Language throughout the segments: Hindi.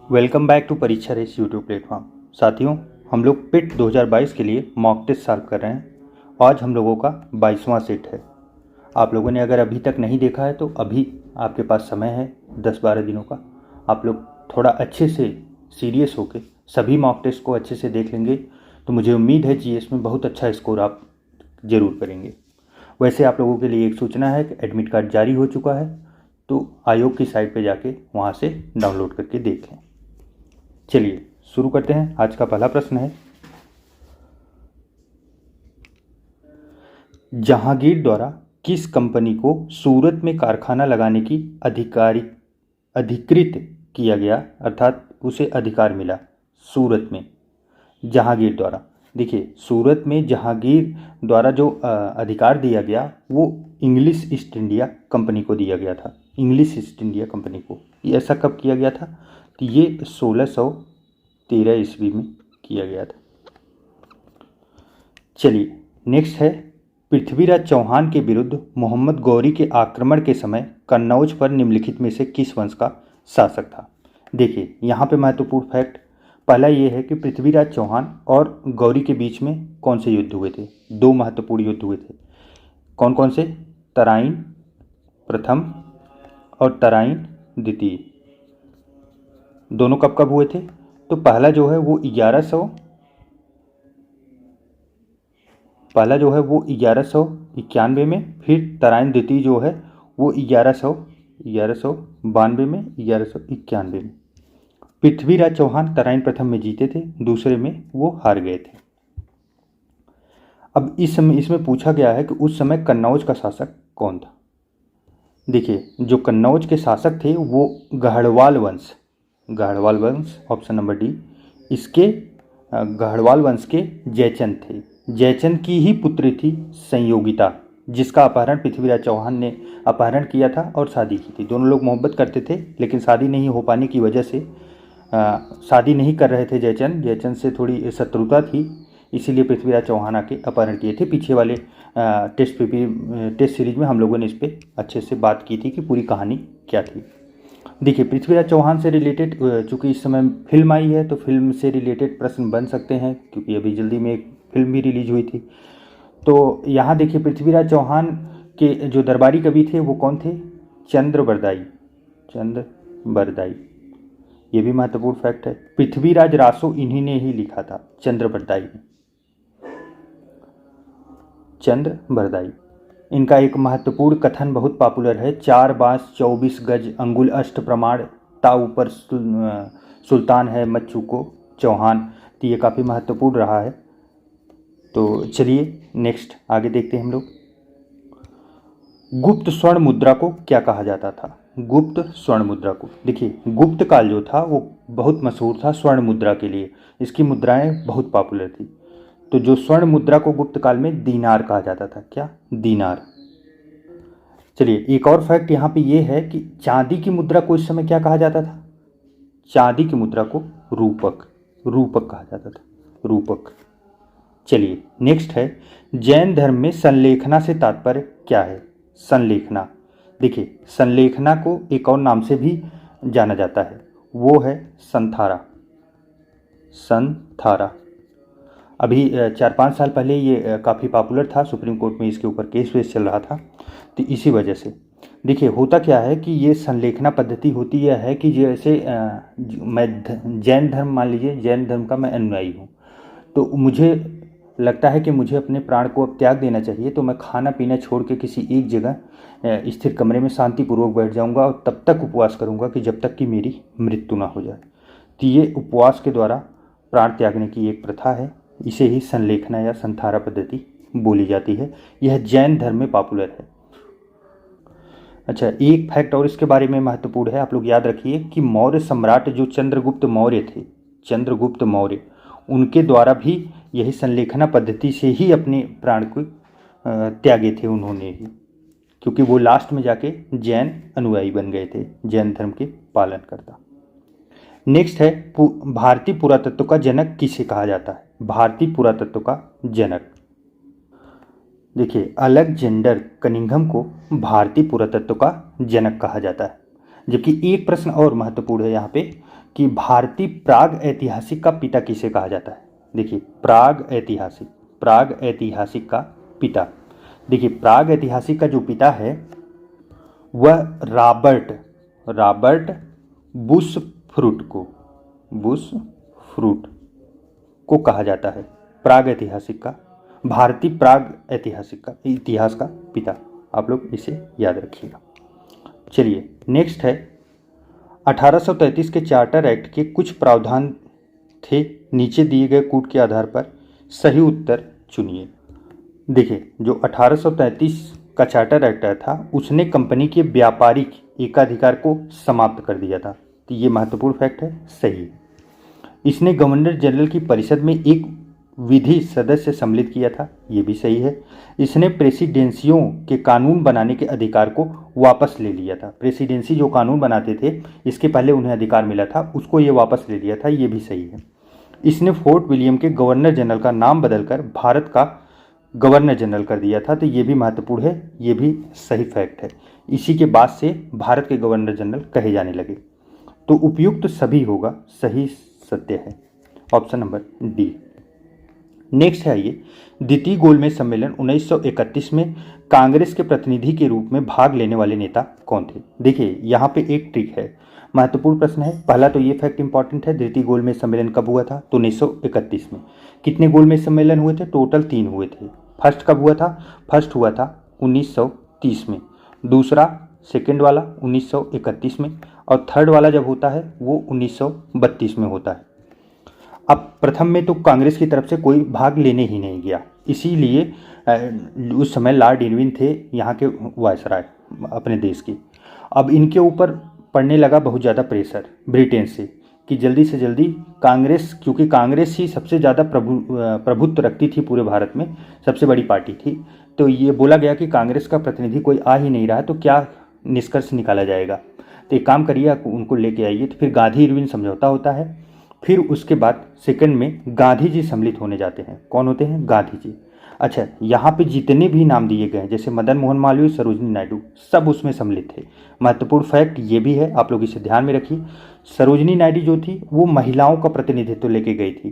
वेलकम बैक टू परीक्षा रेस यूट्यूब प्लेटफॉर्म। साथियों, हम लोग पिट 2022 के लिए मॉक टेस्ट सॉल्व कर रहे हैं। आज हम लोगों का 22वां सेट है। आप लोगों ने अगर अभी तक नहीं देखा है तो अभी आपके पास समय है 10-12 दिनों का। आप लोग थोड़ा अच्छे से सीरियस होकर सभी मॉक टेस्ट को अच्छे से देख लेंगे तो मुझे उम्मीद है जीएस में बहुत अच्छा स्कोर आप ज़रूर करेंगे। वैसे आप लोगों के लिए एक सूचना है कि एडमिट कार्ड जारी हो चुका है, तो आयोग की साइट पर जाके वहाँ से डाउनलोड करके देख लें। चलिए शुरू करते हैं। आज का पहला प्रश्न है, जहांगीर द्वारा किस कंपनी को सूरत में कारखाना लगाने की अधिकृत किया गया, अर्थात उसे अधिकार मिला सूरत में जहांगीर द्वारा। देखिए, सूरत में जहांगीर द्वारा जो अधिकार दिया गया वो इंग्लिश ईस्ट इंडिया कंपनी को दिया गया था। इंग्लिश ईस्ट इंडिया कंपनी को ये ऐसा कब किया गया था? तो ये 1613 ईस्वी में किया गया था। चलिए नेक्स्ट है, पृथ्वीराज चौहान के विरुद्ध मोहम्मद गौरी के आक्रमण के समय कन्नौज पर निम्नलिखित में से किस वंश का शासक था? देखिए, यहाँ पे महत्वपूर्ण फैक्ट पहला ये है कि पृथ्वीराज चौहान और गौरी के बीच में कौन से युद्ध हुए थे? दो महत्वपूर्ण युद्ध हुए थे। कौन कौन से? तराइन प्रथम और तराइन द्वितीय। दोनों कब कब हुए थे? तो पहला जो है वो 1191 में, फिर तराइन द्वितीय जो है वो 1192 में, 1191 में। पृथ्वीराज चौहान तराइन प्रथम में जीते थे, दूसरे में वो हार गए थे। अब इसमें पूछा गया है कि उस समय कन्नौज का शासक कौन था। देखिए, जो कन्नौज के शासक थे वो गढ़वाल वंश, ऑप्शन नंबर डी। इसके गढ़वाल वंश के जयचंद थे। जयचंद की ही पुत्री थी संयोगिता, जिसका अपहरण पृथ्वीराज चौहान ने अपहरण किया था और शादी की थी। दोनों लोग मोहब्बत करते थे, लेकिन शादी नहीं हो पाने की वजह से शादी नहीं कर रहे थे। जयचंद से थोड़ी शत्रुता थी, इसीलिए पृथ्वीराज चौहान आके अपहरण किए थे। पीछे वाले टेस्ट सीरीज में हम लोगों ने इस पर अच्छे से बात की थी कि पूरी कहानी क्या थी। देखिए, पृथ्वीराज चौहान से रिलेटेड चूँकि इस समय फिल्म आई है तो फिल्म से रिलेटेड प्रश्न बन सकते हैं, क्योंकि अभी जल्दी में एक फिल्म भी रिलीज हुई थी। तो यहाँ देखिए, पृथ्वीराज चौहान के जो दरबारी कवि थे वो कौन थे? चंद्रबरदाई। ये भी महत्वपूर्ण फैक्ट है। पृथ्वीराज रासो इन्हीं ने ही लिखा था, चंद्रबरदाई ने। चंद्रबरदाई। इनका एक महत्वपूर्ण कथन बहुत पॉपुलर है, 4 बांस 24 गज अंगुल अष्ट प्रमाण ता ऊपर सुल्तान है मत चूको चौहान। तो ये काफ़ी महत्वपूर्ण रहा है। तो चलिए नेक्स्ट आगे देखते हैं हम लोग। गुप्त स्वर्ण मुद्रा को क्या कहा जाता था? गुप्त स्वर्ण मुद्रा को, देखिए, गुप्त काल जो था वो बहुत मशहूर था स्वर्ण मुद्रा के लिए। इसकी मुद्राएं बहुत पॉपुलर थी। तो जो स्वर्ण मुद्रा को गुप्त काल में दीनार कहा जाता था। क्या? दीनार। चलिए, एक और फैक्ट यहाँ पे ये है कि चांदी की मुद्रा को इस समय क्या कहा जाता था? चांदी की मुद्रा को रूपक कहा जाता था, रूपक। चलिए नेक्स्ट है, जैन धर्म में संलेखना से तात्पर्य क्या है? संलेखना, देखिए, संलेखना को एक और नाम से भी जाना जाता है, वो है संथारा। अभी 4-5 साल पहले ये काफ़ी पॉपुलर था, सुप्रीम कोर्ट में इसके ऊपर केस वेस चल रहा था। तो इसी वजह से देखिए, होता क्या है कि ये संलेखना पद्धति होती यह है कि जैसे मैं जैन धर्म, मान लीजिए जैन धर्म का मैं अनुयायी हूँ, तो मुझे लगता है कि मुझे अपने प्राण को अब त्याग देना चाहिए। तो मैं खाना पीना छोड़ के किसी एक जगह स्थिर कमरे में शांतिपूर्वक बैठ जाऊँगा और तब तक उपवास करूँगा कि जब तक कि मेरी मृत्यु ना हो जाए। तो ये उपवास के द्वारा प्राण त्यागने की एक प्रथा है, इसे ही संलेखना या संथारा पद्धति बोली जाती है। यह जैन धर्म में पॉपुलर है। अच्छा, एक फैक्ट और इसके बारे में महत्वपूर्ण है, आप लोग याद रखिए कि मौर्य सम्राट जो चंद्रगुप्त मौर्य, उनके द्वारा भी यही संलेखना पद्धति से ही अपने प्राण को त्यागे थे उन्होंने ही, क्योंकि वो लास्ट में जाके जैन अनुयायी बन गए थे, जैन धर्म के पालन करता। नेक्स्ट है, भारतीय पुरातत्व का जनक किसे कहा जाता है? भारतीय पुरातत्व का जनक, देखिए, अलेक्जेंडर कनिंघम को भारतीय पुरातत्व का जनक कहा जाता है। जबकि एक प्रश्न और महत्वपूर्ण है यहाँ पे कि भारतीय प्राग ऐतिहासिक का पिता किसे कहा जाता है। देखिए प्राग ऐतिहासिक का पिता, देखिए प्राग ऐतिहासिक का जो पिता है वह रॉबर्ट बुशफ्रूट को कहा जाता है। प्राग ऐतिहासिक का, भारतीय प्राग ऐतिहासिक का इतिहास का पिता, आप लोग इसे याद रखिएगा। चलिए नेक्स्ट है 1833 के चार्टर एक्ट के कुछ प्रावधान थे, नीचे दिए गए कूट के आधार पर सही उत्तर चुनिए। देखिए जो 1833 का चार्टर एक्ट था उसने कंपनी के व्यापारिक एकाधिकार को समाप्त कर दिया था, तो ये महत्वपूर्ण फैक्ट है, सही है। इसने गवर्नर जनरल की परिषद में एक विधि सदस्य सम्मिलित किया था, ये भी सही है। इसने प्रेसिडेंसियों के कानून बनाने के अधिकार को वापस ले लिया था, प्रेसिडेंसी जो कानून बनाते थे इसके पहले उन्हें अधिकार मिला था, उसको ये वापस ले लिया था, ये भी सही है। इसने फोर्ट विलियम के गवर्नर जनरल का नाम बदलकर भारत का गवर्नर जनरल कर दिया था, तो ये भी महत्वपूर्ण है, ये भी सही फैक्ट है। इसी के बाद से भारत के गवर्नर जनरल कहे जाने लगे, तो उपयुक्त सभी होगा, सही सत्य है, ऑप्शन नंबर डी। नेक्स्ट है ये द्वितीय गोलमेज सम्मेलन 1931 में कांग्रेस के प्रतिनिधि के रूप में भाग लेने वाले नेता कौन थे। देखिए यहाँ पे एक ट्रिक है, महत्वपूर्ण प्रश्न है। पहला तो ये फैक्ट इंपॉर्टेंट है, द्वितीय गोलमेज सम्मेलन कब हुआ था, तो 1931 में। कितने गोलमेज सम्मेलन हुए थे, टोटल 3 हुए थे। फर्स्ट कब हुआ था, फर्स्ट हुआ था 1930 में, दूसरा सेकेंड वाला 1931 में, और थर्ड वाला जब होता है वो 1932 में होता है। अब प्रथम में तो कांग्रेस की तरफ से कोई भाग लेने ही नहीं गया, इसीलिए उस समय लॉर्ड इरविन थे यहाँ के वायसराय अपने देश के। अब इनके ऊपर पड़ने लगा बहुत ज़्यादा प्रेशर ब्रिटेन से कि जल्दी से जल्दी कांग्रेस, क्योंकि कांग्रेस ही सबसे ज़्यादा प्रभुत्व रखती थी पूरे भारत में, सबसे बड़ी पार्टी थी, तो ये बोला गया कि कांग्रेस का प्रतिनिधि कोई आ ही नहीं रहा है तो क्या निष्कर्ष निकाला जाएगा, तो एक काम करिए उनको लेके आइए। तो फिर गांधी इरविन समझौता होता है, फिर उसके बाद सेकंड में गांधी जी सम्मिलित होने जाते हैं। कौन होते हैं, गांधी जी। अच्छा यहाँ पे जितने भी नाम दिए गए हैं जैसे मदन मोहन मालवीय, सरोजिनी नायडू, सब उसमें सम्मिलित थे। महत्वपूर्ण फैक्ट ये भी है, आप लोग इसे ध्यान में रखिए। सरोजिनी नायडू जो थी वो महिलाओं का प्रतिनिधित्व लेके गई थी,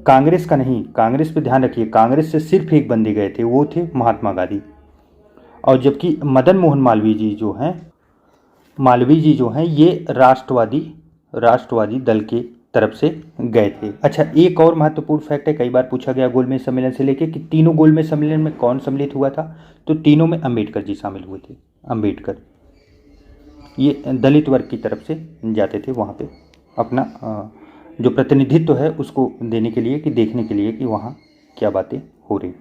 कांग्रेस का नहीं। कांग्रेस पे ध्यान रखिए, कांग्रेस से सिर्फ एक बंदे गए थे, वो थे महात्मा गांधी। और जबकि मदन मोहन मालवीय जी जो हैं ये राष्ट्रवादी दल के तरफ से गए थे। अच्छा एक और महत्वपूर्ण फैक्ट है, कई बार पूछा गया गोलमेज सम्मेलन से लेके कि तीनों गोलमेज सम्मेलन में कौन सम्मिलित हुआ था, तो तीनों में अंबेडकर जी शामिल हुए थे। अंबेडकर ये दलित वर्ग की तरफ से जाते थे वहाँ पे अपना जो प्रतिनिधित्व है उसको देने के लिए, कि देखने के लिए कि वहाँ क्या बातें हो रही।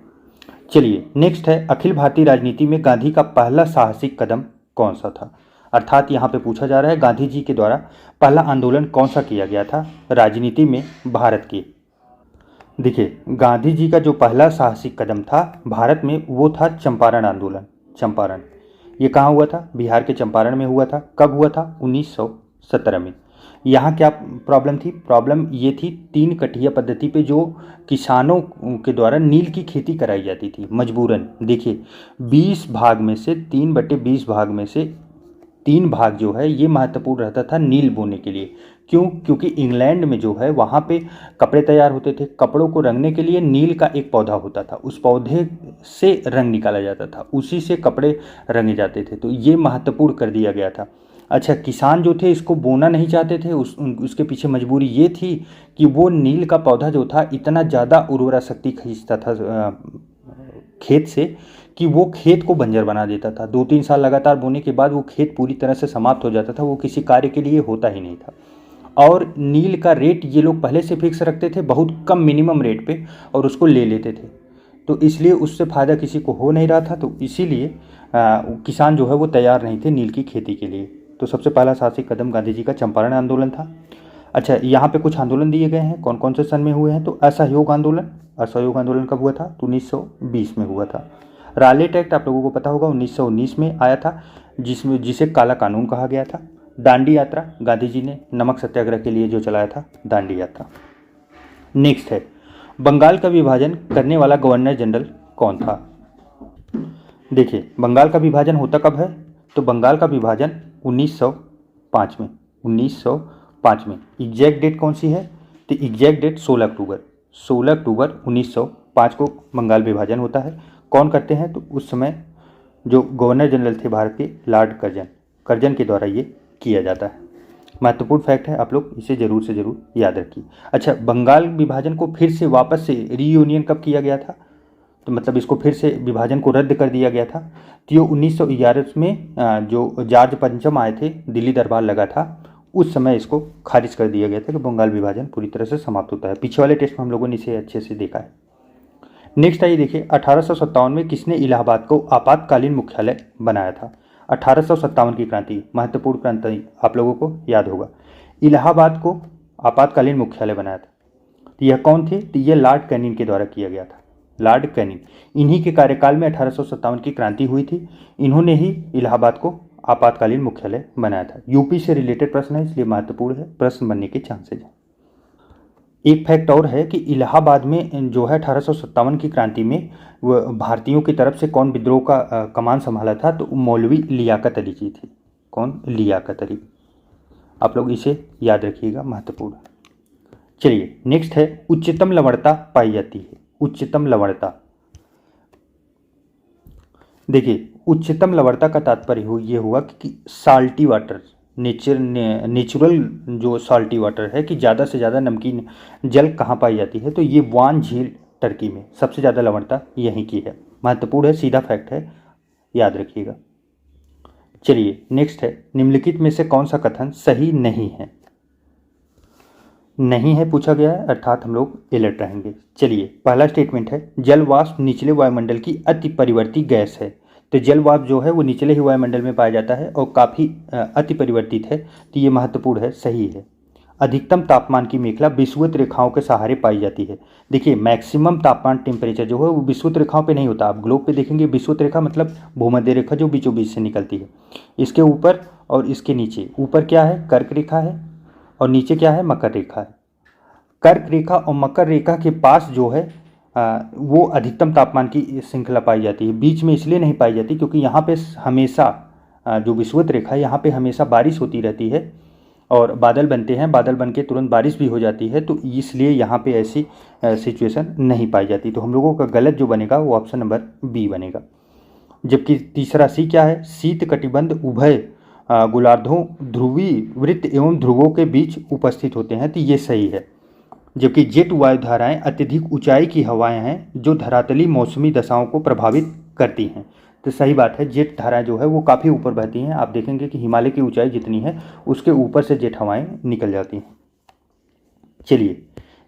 चलिए नेक्स्ट है अखिल भारतीय राजनीति में गांधी का पहला साहसिक कदम कौन सा था। अर्थात यहाँ पे पूछा जा रहा है गांधी जी के द्वारा पहला आंदोलन कौन सा किया गया था राजनीति में भारत के। देखिए गांधी जी का जो पहला साहसिक कदम था भारत में वो था चंपारण आंदोलन। चंपारण ये कहाँ हुआ था, बिहार के चंपारण में हुआ था। कब हुआ था, 1917 में। यहाँ क्या प्रॉब्लम थी, प्रॉब्लम ये थी 3 कटिया पद्धति पे जो किसानों के द्वारा नील की खेती कराई जाती थी मजबूरन। देखिए 20 भाग में से 3/20 भाग में से 3 भाग जो है ये महत्वपूर्ण रहता था नील बोने के लिए। क्यों, क्योंकि इंग्लैंड में जो है वहाँ पे कपड़े तैयार होते थे, कपड़ों को रंगने के लिए नील का एक पौधा होता था, उस पौधे से रंग निकाला जाता था, उसी से कपड़े रंगे जाते थे, तो ये महत्वपूर्ण कर दिया गया था। अच्छा किसान जो थे इसको बोना नहीं चाहते थे, उसके पीछे मजबूरी ये थी कि वो नील का पौधा जो था इतना ज़्यादा उर्वरा शक्ति खींचता था खेत से कि वो खेत को बंजर बना देता था। 2-3 साल लगातार बोने के बाद वो खेत पूरी तरह से समाप्त हो जाता था, वो किसी कार्य के लिए होता ही नहीं था। और नील का रेट ये लोग पहले से फिक्स रखते थे, बहुत कम मिनिमम रेट पे, और उसको ले लेते थे, तो इसलिए उससे फ़ायदा किसी को हो नहीं रहा था, तो इसीलिए किसान जो है वो तैयार नहीं थे नील की खेती के लिए। तो सबसे पहला साहसिक कदम गांधी जी का चंपारण आंदोलन था। अच्छा यहाँ पे कुछ आंदोलन दिए गए हैं, कौन कौन से सन में हुए हैं, तो असहयोग आंदोलन कब हुआ था, तो 1920 में हुआ था। रालेट एक्ट आप लोगों को पता होगा 1919 में आया था, जिसे काला कानून कहा गया था। दांडी यात्रा गांधी जी ने नमक सत्याग्रह के लिए जो चलाया था, दांडी यात्रा। नेक्स्ट है बंगाल का विभाजन करने वाला गवर्नर जनरल कौन था। देखिए बंगाल का विभाजन होता कब है, तो बंगाल का विभाजन 1905 में 5 में। एग्जैक्ट डेट कौन सी है? तो एग्जैक्ट डेट 16 अक्टूबर 1905 को बंगाल विभाजन होता है। कौन करते हैं? तो उस समय जो गवर्नर जनरल थे भारत के, लॉर्ड कर्जन के द्वारा ये किया जाता है। महत्वपूर्ण फैक्ट है, आप लोग इसे जरूर से जरूर याद रखिए। अच्छा, बंगाल विभाजन को फिर से वापस से रीयूनियन कब किया गया था? तो मतलब इसको फिर से विभाजन को रद्द कर दिया गया था। तो ये 1911 में जो जॉर्ज पंचम आए थे, दिल्ली दरबार लगा था, उस समय इसको खारिज कर दिया गया था कि बंगाल विभाजन पूरी तरह से समाप्त होता है। पीछे वाले टेस्ट में हम लोगों ने इसे अच्छे से देखा है। नेक्स्ट आइए देखिए, 1857 में किसने इलाहाबाद को आपातकालीन मुख्यालय बनाया था? 1857 की क्रांति, महत्वपूर्ण क्रांति, आप लोगों को याद होगा। इलाहाबाद को आपातकालीन मुख्यालय बनाया था, तो यह कौन थे? तो यह लॉर्ड कैनिंग के द्वारा किया गया था। लॉर्ड कैनिंग, इन्हीं के कार्यकाल में 1857 की क्रांति हुई थी। इन्होंने ही इलाहाबाद को आपातकालीन मुख्यालय बनाया था। यूपी से रिलेटेड प्रश्न है, इसलिए महत्वपूर्ण है, प्रश्न बनने के चांसेज हैं। एक फैक्ट और है कि इलाहाबाद में जो है 1857 की क्रांति में भारतीयों की तरफ से कौन विद्रोह का कमान संभाला था? तो मौलवी लियाकत अली जी थे। कौन? लियाकत अली। आप लोग इसे याद रखिएगा, महत्वपूर्ण। चलिए नेक्स्ट है, उच्चतम लवणता पाई जाती है। उच्चतम लवणता, देखिए उच्चतम लवणता का तात्पर्य ये हुआ कि साल्टी वाटर, नेचुरल जो साल्टी वाटर है, कि ज़्यादा से ज़्यादा नमकीन जल कहाँ पाई जाती है? तो ये वान झील टर्की में सबसे ज़्यादा लवणता यहीं की है। महत्वपूर्ण है, सीधा फैक्ट है, याद रखिएगा। चलिए नेक्स्ट है, निम्नलिखित में से कौन सा कथन सही नहीं है? नहीं है पूछा गया है, अर्थात हम लोग अलर्ट रहेंगे। चलिए पहला स्टेटमेंट है, जल वाष्प निचले वायुमंडल की अति परिवर्ती गैस है। तो जल वाष्प जो है वो निचले ही वायुमंडल में पाया जाता है और काफ़ी अति परिवर्तित है, तो ये महत्वपूर्ण है, सही है। अधिकतम तापमान की मेखला विषुवत रेखाओं के सहारे पाई जाती है। देखिए मैक्सिमम तापमान टेम्परेचर जो है वो विषुवत रेखाओं पे नहीं होता। आप ग्लोब पे देखेंगे, विषुवत रेखा मतलब भूमध्य रेखा जो बीचों बीच से निकलती है, इसके ऊपर और इसके नीचे, ऊपर क्या है? कर्क रेखा है और नीचे क्या है? मकर रेखा है। कर्क रेखा और मकर रेखा के पास जो है वो अधिकतम तापमान की श्रृंखला पाई जाती है। बीच में इसलिए नहीं पाई जाती क्योंकि यहाँ पे हमेशा जो विषुवत रेखा है, यहाँ पे हमेशा बारिश होती रहती है और बादल बनते हैं, बादल बन के तुरंत बारिश भी हो जाती है, तो इसलिए यहाँ पे ऐसी सिचुएशन नहीं पाई जाती। तो हम लोगों का गलत जो बनेगा वो ऑप्शन नंबर बी बनेगा। जबकि तीसरा सी क्या है? शीत कटिबंध उभय गोलार्धों, ध्रुवीय वृत्त एवं ध्रुवों के बीच उपस्थित होते हैं, तो ये सही है। जबकि जेट वायुधाराएं अत्यधिक ऊंचाई की हवाएं हैं जो धरातली मौसमी दशाओं को प्रभावित करती हैं, तो सही बात है, जेट धाराएं जो है वो काफ़ी ऊपर बहती हैं। आप देखेंगे कि हिमालय की ऊंचाई जितनी है उसके ऊपर से जेट हवाएं निकल जाती हैं। चलिए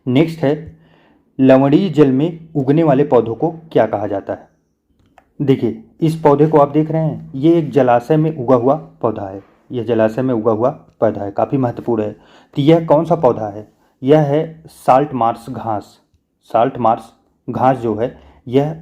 नेक्स्ट है, लवणीय जल में उगने वाले पौधों को क्या कहा जाता है? देखिए इस पौधे को आप देख रहे हैं, ये एक जलाशय में उगा हुआ पौधा है। यह जलाशय में उगा हुआ पौधा है, काफ़ी महत्वपूर्ण है। तो यह कौन सा पौधा है? यह है साल्ट मार्श घास। साल्ट मार्श घास जो है यह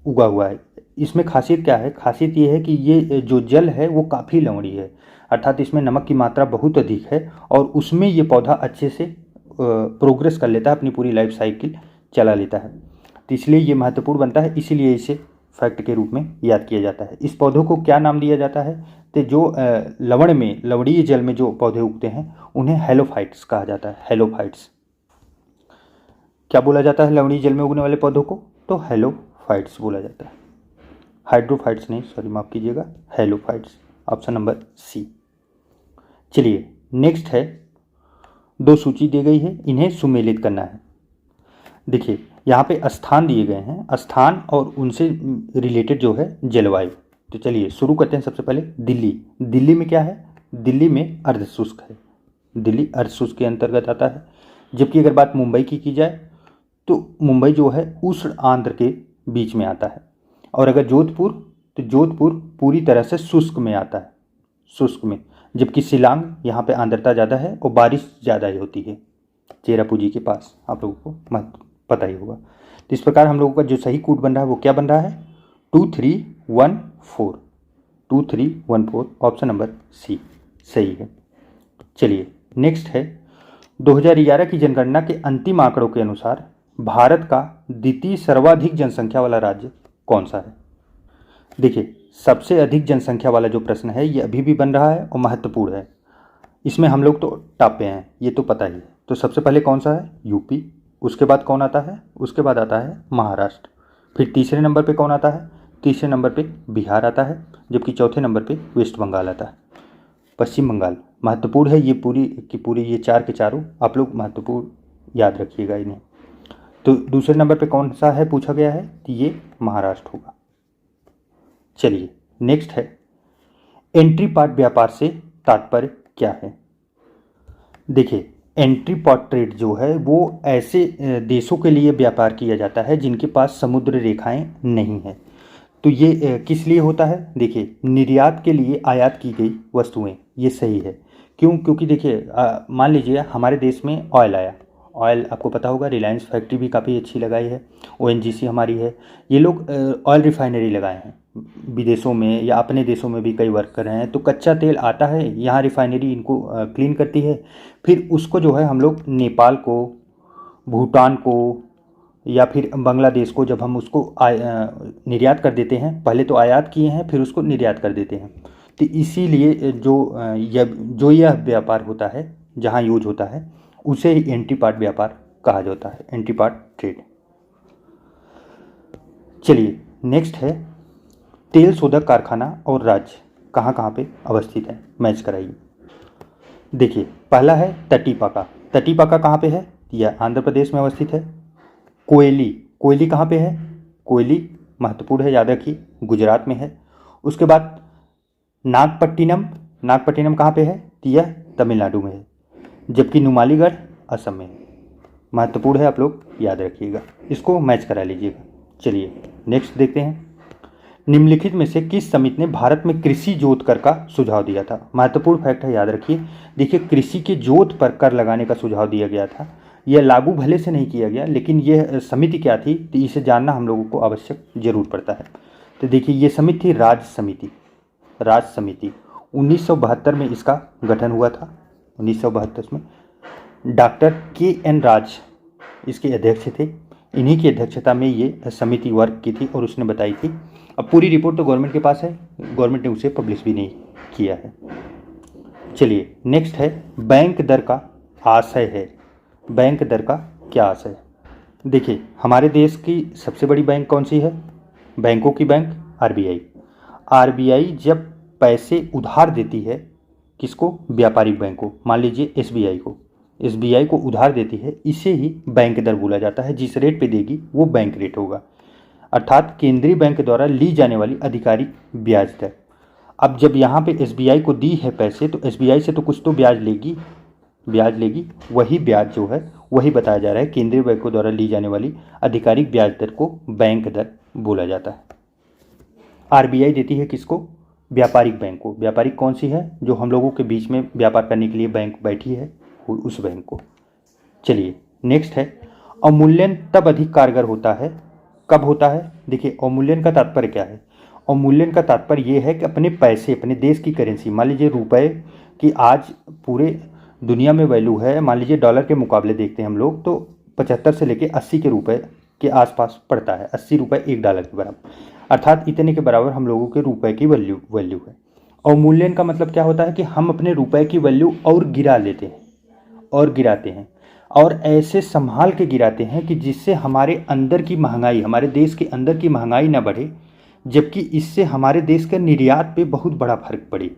उगा हुआ है। इसमें खासियत क्या है? खासियत ये है कि ये जो जल है वो काफ़ी लवणीय है, अर्थात इसमें नमक की मात्रा बहुत अधिक है और उसमें ये पौधा अच्छे से प्रोग्रेस कर लेता है, अपनी पूरी लाइफ साइकिल चला लेता है, तो इसलिए ये महत्वपूर्ण बनता है, इसीलिए इसे फैक्ट के रूप में याद किया जाता है। इस पौधों को क्या नाम दिया जाता है? तो जो लवणीय जल में जो पौधे उगते हैं उन्हें हेलोफाइट्स कहा जाता है। हेलोफाइट्स क्या बोला जाता है? लवणीय जल में उगने वाले पौधों को तो हेलोफाइट्स बोला जाता है, हाइड्रोफाइट्स नहीं, सॉरी माफ कीजिएगा, हेलोफाइट्स, ऑप्शन नंबर सी। चलिए नेक्स्ट है, 2 सूची दी गई है, इन्हें सुमेलित करना है। देखिए यहाँ पे स्थान दिए गए हैं, स्थान और उनसे रिलेटेड जो है जलवायु। तो चलिए शुरू करते हैं। सबसे पहले दिल्ली। दिल्ली में क्या है? दिल्ली में अर्ध शुष्क है, दिल्ली अर्ध शुष्क के अंतर्गत आता है। जबकि अगर बात मुंबई की जाए तो मुंबई जो है उष्ण आर्द्र के बीच में आता है। और अगर जोधपुर, तो जोधपुर पूरी तरह से शुष्क में आता है, शुष्क में। जबकि शिलांग, यहाँ पे आर्द्रता ज़्यादा है और बारिश ज़्यादा ही होती है, चेरापूंजी के पास, आप लोगों को पता ही होगा। तो इस प्रकार हम लोगों का जो सही कोड बन रहा है वो क्या बन रहा है? 2314, 2314, ऑप्शन नंबर सी सही है। चलिए नेक्स्ट है, 2011 की जनगणना के अंतिम आंकड़ों के अनुसार भारत का द्वितीय सर्वाधिक जनसंख्या वाला राज्य कौन सा है? देखिए सबसे अधिक जनसंख्या वाला जो प्रश्न है ये अभी भी बन रहा है और महत्वपूर्ण है। इसमें हम लोग तो टॉप पे हैं, ये तो पता ही है। तो सबसे पहले कौन सा है? यूपी। उसके बाद कौन आता है? उसके बाद आता है महाराष्ट्र। फिर तीसरे नंबर पे कौन आता है? तीसरे नंबर पे बिहार आता है, जबकि चौथे नंबर पे वेस्ट बंगाल आता है। पश्चिम बंगाल महत्वपूर्ण है, ये पूरी की पूरी ये चार के चारों आप लोग महत्वपूर्ण याद रखिएगा इन्हें। तो दूसरे नंबर पे कौन सा है पूछा गया है, तो ये महाराष्ट्र होगा। चलिए नेक्स्ट है, एंट्री पार्ट व्यापार से तात्पर्य क्या है? देखिए, एंट्री पार्ट ट्रेड जो है वो ऐसे देशों के लिए व्यापार किया जाता है जिनके पास समुद्र रेखाएं नहीं है। तो ये किस लिए होता है? देखिए, निर्यात के लिए आयात की गई वस्तुएं, ये सही है। क्यों? क्योंकि देखिए मान लीजिए हमारे देश में ऑयल आया, ऑयल आपको पता होगा रिलायंस फैक्ट्री भी काफ़ी अच्छी लगाई है, ओएनजीसी हमारी है, ये लोग ऑयल रिफाइनरी लगाए हैं विदेशों में या अपने देशों में भी कई वर्क कर रहे हैं। तो कच्चा तेल आता है यहाँ, रिफाइनरी इनको क्लीन करती है, फिर उसको जो है हम लोग नेपाल को, भूटान को या फिर बांग्लादेश को जब हम उसको निर्यात कर देते हैं, पहले तो आयात किए हैं फिर उसको निर्यात कर देते हैं। तो इसीलिए जो यह व्यापार होता है जहाँ यूज होता है उसे एंटी पार्ट व्यापार कहा जाता है, एंटी पार्ट ट्रेड। चलिए नेक्स्ट है, तेल शोधक कारखाना और राज्य कहाँ कहाँ पे अवस्थित है, मैच कराइए। देखिए पहला है तटीपाका। तटीपाका कहाँ पे है? यह आंध्र प्रदेश में अवस्थित है। कोयली, कोयली कहाँ पे है? कोयली महत्वपूर्ण है, याद रखिए, गुजरात में है। उसके बाद नागपट्टिनम, नागपट्टिनम कहाँ पे है? यह तमिलनाडु में है, जबकि नुमालीगढ़ असम में है। महत्वपूर्ण है, आप लोग याद रखिएगा, इसको मैच करा लीजिएगा। चलिए नेक्स्ट देखते हैं, निम्नलिखित में से किस समिति ने भारत में कृषि जोत कर का सुझाव दिया था? महत्वपूर्ण फैक्ट है, याद रखिए। देखिए, कृषि के जोत पर कर लगाने का सुझाव दिया गया था। यह लागू भले से नहीं किया गया, लेकिन यह समिति क्या थी तो इसे जानना हम लोगों को आवश्यक जरूर पड़ता है। तो देखिए, ये समिति थी राज्य समिति। राज्य समिति 1972 में इसका गठन हुआ था। 1972 में डॉक्टर KN राज इसके अध्यक्ष थे। इन्हीं की अध्यक्षता में ये समिति वर्क की थी और उसने बताई थी। अब पूरी रिपोर्ट तो गवर्नमेंट के पास है, गवर्नमेंट ने उसे पब्लिश भी नहीं किया है। चलिए नेक्स्ट है, बैंक दर का आशय है। बैंक दर का क्या आशय है? देखिए, हमारे देश की सबसे बड़ी बैंक कौन सी है? बैंकों की बैंक RBI। RBI जब पैसे उधार देती है किसको? व्यापारिक बैंक को, मान लीजिए SBI को, SBI को उधार देती है, इसे ही बैंक दर बोला जाता है। जिस रेट पे देगी वो बैंक रेट होगा, अर्थात केंद्रीय बैंक द्वारा ली जाने वाली आधिकारिक ब्याज दर। अब जब यहाँ पे SBI को दी है पैसे, तो SBI से तो कुछ तो ब्याज लेगी, वही ब्याज जो है वही बताया जा रहा है, केंद्रीय बैंकों द्वारा ली जाने वाली आधिकारिक ब्याज दर को बैंक दर बोला जाता है। RBI देती है किसको? व्यापारिक बैंक को। व्यापारिक कौन सी है? जो हम लोगों के बीच में व्यापार करने के लिए बैंक बैठी है, उस बैंक को। चलिए नेक्स्ट है, अवमूल्यन तब अधिक कारगर होता है, कब होता है? देखिए, अवमूल्यन का तात्पर्य क्या है? अवमूल्यन का तात्पर्य ये है कि अपने पैसे, अपने देश की करेंसी, मान लीजिए रुपए की आज पूरे दुनिया में वैल्यू है, मान लीजिए डॉलर के मुकाबले देखते हैं हम लोग तो 75 से लेके 80 के रुपए के आसपास पड़ता है, 80 रुपये $1 के बराबर, अर्थात इतने के बराबर हम लोगों के रुपए की वैल्यू है। अवमूल्यन का मतलब क्या होता है कि हम अपने रुपए की वैल्यू और गिरा लेते हैं और गिराते हैं, और ऐसे संभाल के गिराते हैं कि जिससे हमारे अंदर की महंगाई, हमारे देश के अंदर की महंगाई ना बढ़े, जबकि इससे हमारे देश के निर्यात पे बहुत बड़ा फर्क पड़े।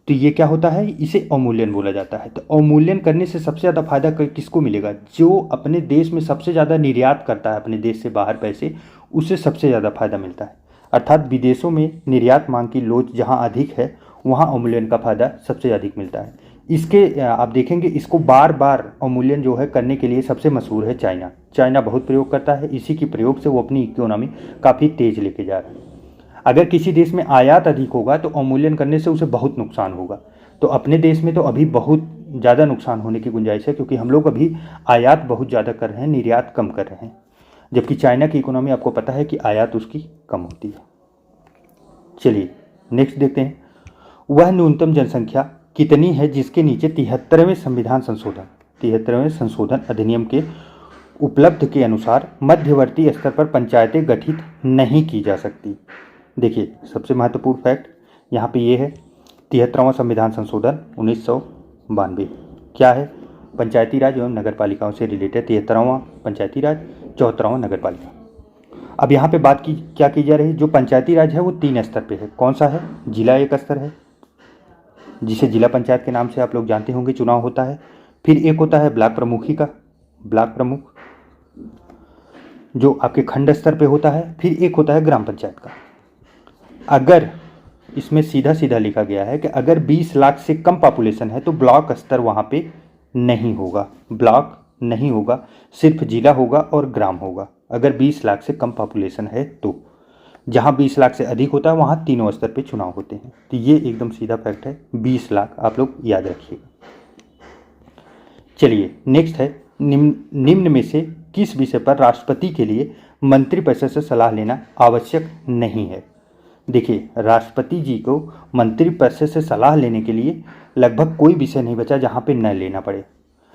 तो ये क्या होता है? इसे अवमूल्यन बोला जाता है। तो अवमूल्यन करने से सबसे ज़्यादा फायदा किसको मिलेगा? जो अपने देश में सबसे ज़्यादा निर्यात करता है, अपने देश से बाहर पैसे, उसे सबसे ज़्यादा फायदा मिलता है। अर्थात विदेशों में निर्यात मांग की लोच जहाँ अधिक है वहाँ अवमूल्यन का फायदा सबसे अधिक मिलता है। इसके आप देखेंगे, इसको बार बार अवमूल्यन जो है करने के लिए सबसे मशहूर है चाइना। चाइना बहुत प्रयोग करता है, इसी के प्रयोग से वो अपनी इकोनॉमी काफ़ी तेज लेके जा रहा है। अगर किसी देश में आयात अधिक होगा तो अवमूल्यन करने से उसे बहुत नुकसान होगा। तो अपने देश में तो अभी बहुत ज़्यादा नुकसान होने की गुंजाइश है, क्योंकि हम लोग अभी आयात बहुत ज़्यादा कर रहे हैं, निर्यात कम कर रहे हैं, जबकि चाइना की इकोनॉमी आपको पता है कि आयात उसकी कम होती है। चलिए नेक्स्ट देखते हैं, वह न्यूनतम जनसंख्या कितनी है जिसके नीचे 73वें संशोधन अधिनियम के उपलब्ध के अनुसार मध्यवर्ती स्तर पर पंचायतें गठित नहीं की जा सकती। देखिए, सबसे महत्वपूर्ण फैक्ट यहाँ पे ये है, 73वां संविधान संशोधन 1992 क्या है? पंचायती राज एवं नगर पालिकाओं से रिलेटेड 73वां पंचायती राज, 74वां नगर पालिका। अब यहाँ पे बात की क्या की जा रही है? जो पंचायती राज है वो 3 स्तर पे है। कौन सा है? जिला एक स्तर है, जिसे जिला पंचायत के नाम से आप लोग जानते होंगे, चुनाव होता है। फिर एक होता है ब्लॉक प्रमुखी का, ब्लॉक प्रमुख जो आपके खंड स्तर पे होता है। फिर एक होता है ग्राम पंचायत का। अगर इसमें सीधा सीधा लिखा गया है कि अगर 20 लाख से कम पॉपुलेशन है तो ब्लॉक स्तर वहाँ पे नहीं होगा, ब्लॉक नहीं होगा, सिर्फ जिला होगा और ग्राम होगा। अगर 20 लाख से कम पॉपुलेशन है तो, जहाँ 20 लाख से अधिक होता है वहाँ तीनों स्तर पे चुनाव होते हैं। तो ये एकदम सीधा फैक्ट है, 20 लाख आप लोग याद रखिएगा। चलिए नेक्स्ट है, निम्न में से किस विषय पर राष्ट्रपति के लिए मंत्रिपरिषद से सलाह लेना आवश्यक नहीं है? देखिए, राष्ट्रपति जी को मंत्रिपरिषद से सलाह लेने के लिए लगभग कोई विषय नहीं बचा जहाँ पे न लेना पड़े।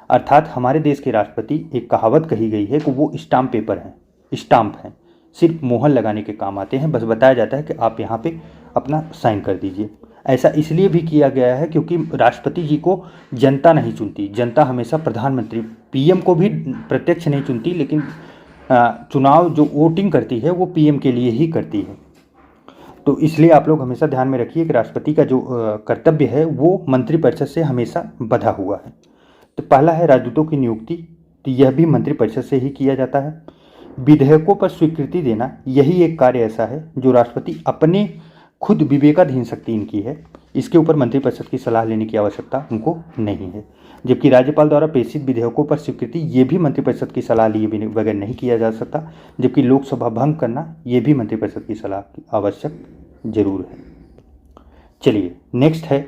अर्थात हमारे देश के राष्ट्रपति, एक कहावत कही गई है कि वो स्टाम्प पेपर हैं, स्टाम्प हैं, सिर्फ मोहर लगाने के काम आते हैं। बस बताया जाता है कि आप यहाँ पे अपना साइन कर दीजिए। ऐसा इसलिए भी किया गया है क्योंकि राष्ट्रपति जी को जनता नहीं चुनती, जनता हमेशा प्रधानमंत्री, पीएम को भी प्रत्यक्ष नहीं चुनती, लेकिन चुनाव जो वोटिंग करती है वो पीएम के लिए ही करती है। तो इसलिए आप लोग हमेशा ध्यान में रखिए कि राष्ट्रपति का जो कर्तव्य है वो मंत्रिपरिषद से हमेशा बंधा हुआ है। तो पहला है राजदूतों की नियुक्ति, तो यह भी मंत्रिपरिषद से ही किया जाता है। विधेयकों पर स्वीकृति देना, यही एक कार्य ऐसा है जो राष्ट्रपति अपने खुद विवेकाधीन शक्ति इनकी है, इसके ऊपर मंत्रिपरिषद की सलाह लेने की आवश्यकता उनको नहीं है। जबकि राज्यपाल द्वारा प्रेषित विधेयकों पर स्वीकृति, ये भी मंत्रिपरिषद की सलाह लिए बगैर नहीं किया जा सकता। जबकि लोकसभा भंग करना, ये भी मंत्रिपरिषद की सलाह की आवश्यक जरूर है। चलिए नेक्स्ट है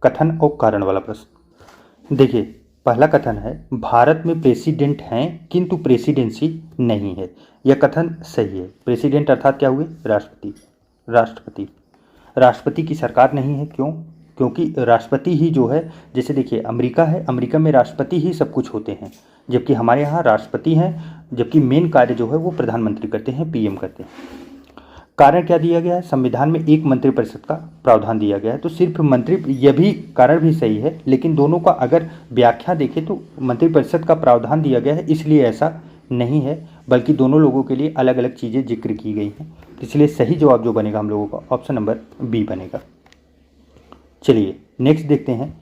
कथन और कारण वाला प्रश्न। देखिए, पहला कथन है भारत में प्रेसिडेंट हैं किंतु प्रेसिडेंसी नहीं है। यह कथन सही है। प्रेसिडेंट अर्थात क्या हुए? राष्ट्रपति। राष्ट्रपति की सरकार नहीं है। क्यों? क्योंकि राष्ट्रपति ही जो है, जैसे देखिए अमेरिका है, अमेरिका में राष्ट्रपति ही सब कुछ होते हैं, जबकि हमारे यहाँ राष्ट्रपति हैं, जबकि मेन कार्य जो है वो प्रधानमंत्री करते हैं, पीएम करते हैं। कारण क्या दिया गया है? संविधान में एक मंत्रिपरिषद का प्रावधान दिया गया है, तो सिर्फ मंत्री, यह भी कारण भी सही है, लेकिन दोनों का अगर व्याख्या देखें तो मंत्रिपरिषद का प्रावधान दिया गया है इसलिए ऐसा नहीं है, बल्कि दोनों लोगों के लिए अलग अलग चीज़ें जिक्र की गई हैं। इसलिए सही जवाब जो बनेगा हम लोगों का ऑप्शन नंबर बी बनेगा। चलिए नेक्स्ट देखते हैं,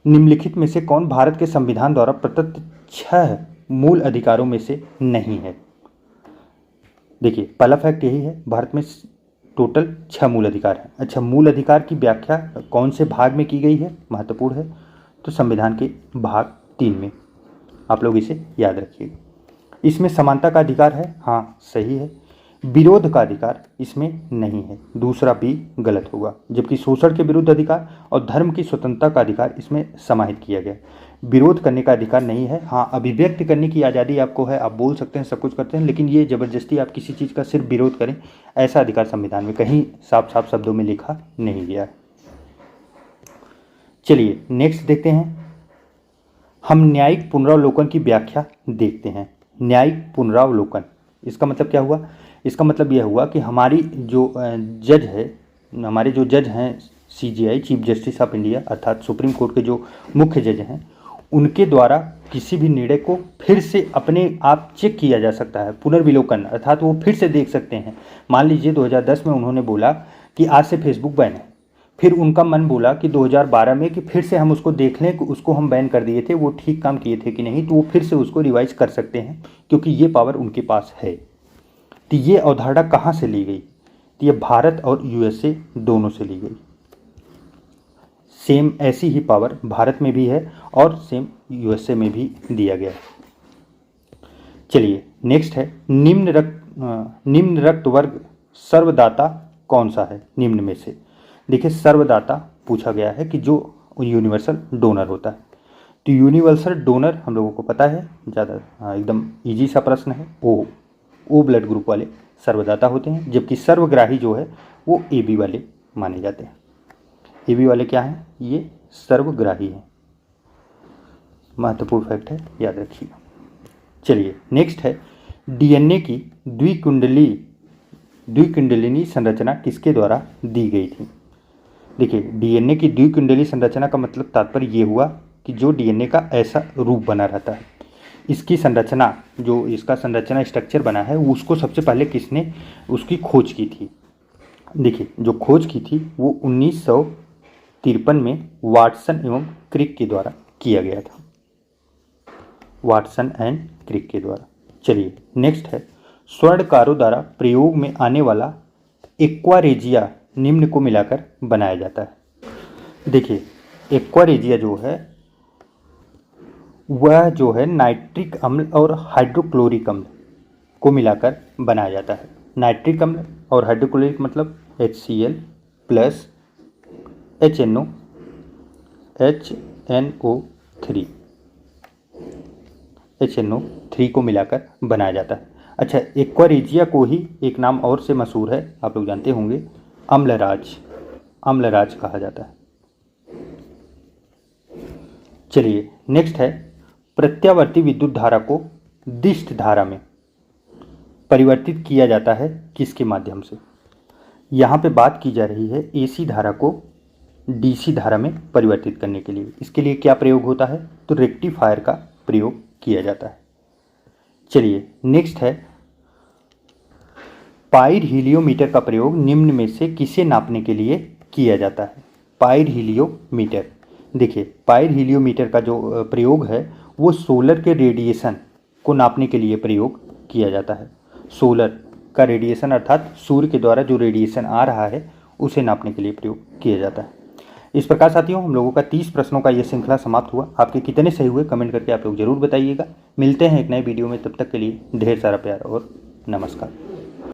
निम्नलिखित में से कौन भारत के संविधान द्वारा प्रदत्त 6 मूल अधिकारों में से नहीं है? देखिए, पहला फैक्ट यही है, भारत में टोटल 6 मूल अधिकार हैं। अच्छा, मूल अधिकार की व्याख्या कौन से भाग में की गई है? महत्वपूर्ण है, तो संविधान के भाग 3 में। आप लोग इसे याद रखिएगा। इसमें समानता का अधिकार है, हाँ सही है। विरोध का अधिकार इसमें नहीं है, दूसरा भी गलत होगा। जबकि शोषण के विरुद्ध अधिकार और धर्म की स्वतंत्रता का अधिकार इसमें समाहित किया गया। विरोध करने का अधिकार नहीं है, हाँ अभिव्यक्त करने की आज़ादी आपको है, आप बोल सकते हैं, सब कुछ करते हैं, लेकिन ये ज़बरदस्ती आप किसी चीज़ का सिर्फ विरोध करें, ऐसा अधिकार संविधान में कहीं साफ साफ शब्दों में लिखा नहीं गया है। चलिए नेक्स्ट देखते हैं, हम न्यायिक पुनरावलोकन की व्याख्या देखते हैं। न्यायिक पुनरावलोकन, इसका मतलब क्या हुआ? इसका मतलब यह हुआ कि हमारी जो जज है, हमारे जो जज हैं CJI, chief justice of India, अर्थात सुप्रीम कोर्ट के जो मुख्य जज हैं, उनके द्वारा किसी भी निर्णय को फिर से अपने आप चेक किया जा सकता है। पुनर्विलोकन अर्थात वो फिर से देख सकते हैं। मान लीजिए 2010 में उन्होंने बोला कि आज से फेसबुक बैन है, फिर उनका मन बोला कि 2012 में कि फिर से हम उसको देख लें कि उसको हम बैन कर दिए थे, वो ठीक काम किए थे कि नहीं, तो वो फिर से उसको रिवाइज कर सकते हैं, क्योंकि ये पावर उनके पास है। तो ये अवधारणा कहाँ से ली गई? तो ये भारत और USA दोनों से ली गई। सेम ऐसी ही पावर भारत में भी है और सेम USA में भी दिया गया है। चलिए नेक्स्ट है, निम्न रक्त वर्ग सर्वदाता कौन सा है निम्न में से? देखिए, सर्वदाता पूछा गया है कि जो यूनिवर्सल डोनर होता है। तो यूनिवर्सल डोनर हम लोगों को पता है, ज़्यादा एकदम इजी सा प्रश्न है, ओ ब्लड ग्रुप वाले सर्वदाता होते हैं, जबकि सर्वग्राही जो है वो AB वाले माने जाते हैं। AB वाले क्या हैं? ये सर्वग्राही हैं। महत्वपूर्ण फैक्ट है, याद रखिएगा। चलिए नेक्स्ट है, DNA की द्विकुंडलिनी संरचना किसके द्वारा दी गई थी? देखिए डीएनए की द्विकुंडलीय संरचना का मतलब तात्पर्य ये हुआ कि जो डीएनए का ऐसा रूप बना रहता है, इसकी संरचना, जो इसका संरचना स्ट्रक्चर बना है, उसको सबसे पहले किसने उसकी खोज की थी। देखिए जो खोज की थी वो 1953 में वाटसन एवं क्रिक के द्वारा किया गया था, वाटसन एंड क्रिक के द्वारा। चलिए नेक्स्ट है, स्वर्णकारों द्वारा प्रयोग में आने वाला एक्वारेजिया निम्न को मिलाकर बनाया जाता है। देखिए एक्वारेजिया जो है वह जो है नाइट्रिक अम्ल और हाइड्रोक्लोरिक अम्ल को मिलाकर बनाया जाता है। नाइट्रिक अम्ल और हाइड्रोक्लोरिक मतलब HCl प्लस HNO3 को मिलाकर बनाया जाता है। अच्छा, एक्वारेजिया को ही एक नाम और से मशहूर है, आप लोग जानते होंगे, अम्लराज कहा जाता है। चलिए नेक्स्ट है, प्रत्यावर्ती विद्युत धारा को दिष्ट धारा में परिवर्तित किया जाता है किसके माध्यम से। यहाँ पे बात की जा रही है AC धारा को DC धारा में परिवर्तित करने के लिए। इसके लिए क्या प्रयोग होता है, तो रेक्टिफायर का प्रयोग किया जाता है। चलिए नेक्स्ट है, पाइरहीलियोमीटर का प्रयोग निम्न में से किसे नापने के लिए किया जाता है। पाइरहीलियोमीटर, देखिए पाइरहीलियोमीटर का जो प्रयोग है वो सोलर के रेडिएशन को नापने के लिए प्रयोग किया जाता है। सोलर का रेडिएशन अर्थात सूर्य के द्वारा जो रेडिएशन आ रहा है उसे नापने के लिए प्रयोग किया जाता है। इस प्रकार साथियों हम लोगों का 30 प्रश्नों का यह श्रृंखला समाप्त हुआ। आपके कितने सही हुए कमेंट करके आप लोग जरूर बताइएगा। मिलते हैं एक नए वीडियो में, तब तक के लिए ढेर सारा प्यार और नमस्कार।